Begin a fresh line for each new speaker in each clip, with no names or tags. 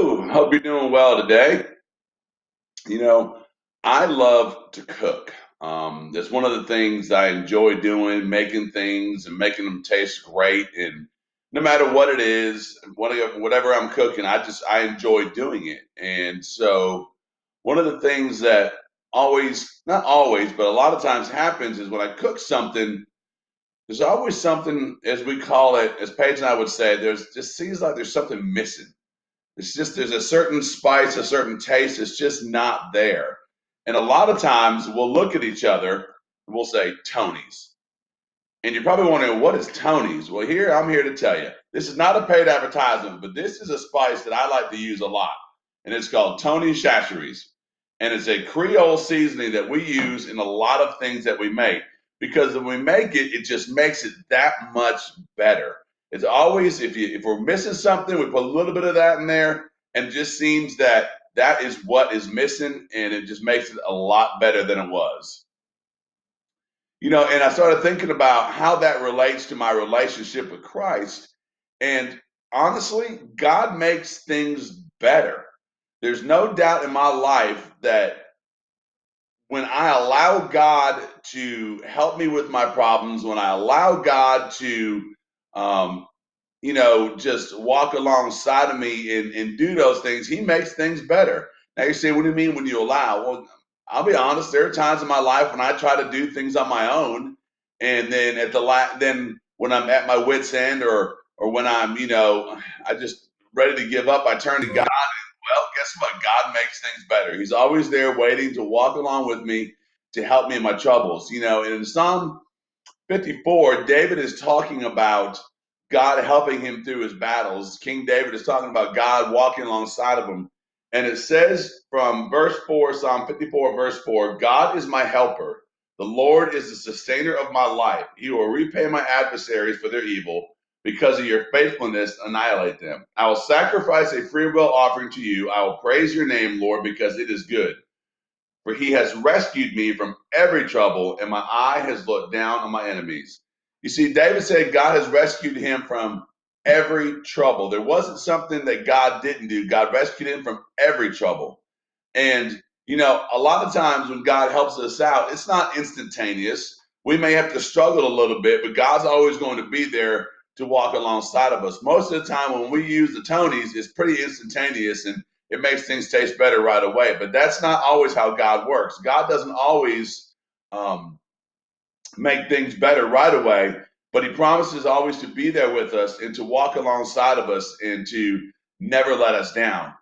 Hello, hope you're doing well today. You know, I love to cook. That's one of the things I enjoy doing, making things and making them taste great. And no matter what it is, whatever I'm cooking, I enjoy doing it. And so, one of the things that always, not always, but a lot of times happens is when I cook something, there's always something, as we call it, as Paige and I would say, there's just seems like there's something missing. It's just there's a certain spice, a certain taste. It's just not there. And a lot of times we'll look at each other and we'll say Tony's. And you're probably wondering, what is Tony's? Well, I'm here to tell you. This is not a paid advertisement, but this is a spice that I like to use a lot. And it's called Tony's Chachere's. And it's a Creole seasoning that we use in a lot of things that we make. Because when we make it, it just makes it that much better. It's always if we're missing something, we put a little bit of that in there, and it just seems that that is what is missing, and it just makes it a lot better than it was. And I started thinking about how that relates to my relationship with Christ. And honestly, God makes things better. There's no doubt in my life that when I allow God to help me with my problems, when I allow God to, um, just walk alongside of me and do those things, He makes things better. Now you say, what do you mean when you allow? Well, I'll be honest. There are times in my life when I try to do things on my own, and then then when I'm at my wits' end, or when I just ready to give up, I turn to God. Well, guess what? God makes things better. He's always there waiting to walk along with me to help me in my troubles. And in Psalm 54, David is talking about God helping him through his battles. King David is talking about God walking alongside of him. And it says from verse 4, Psalm 54, verse 4, God is my helper. The Lord is the sustainer of my life. He will repay my adversaries for their evil. Because of your faithfulness, annihilate them. I will sacrifice a freewill offering to you. I will praise your name, Lord, because it is good. For he has rescued me from every trouble, and my eye has looked down on my enemies. You see, David said God has rescued him from every trouble. There wasn't something that God didn't do. God rescued him from every trouble. And, a lot of times when God helps us out, it's not instantaneous. We may have to struggle a little bit, but God's always going to be there to walk alongside of us. Most of the time when we use the Tonys, it's pretty instantaneous and it makes things taste better right away. But that's not always how God works. God doesn't always um, make things better right away, but He promises always to be there with us and to walk alongside of us and to never let us down.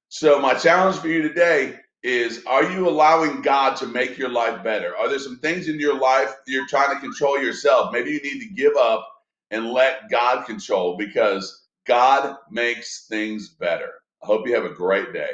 So, my challenge for you today is, are you allowing God to make your life better? Are there some things in your life you're trying to control yourself? Maybe you need to give up and let God control, because God makes things better. I hope you have a great day.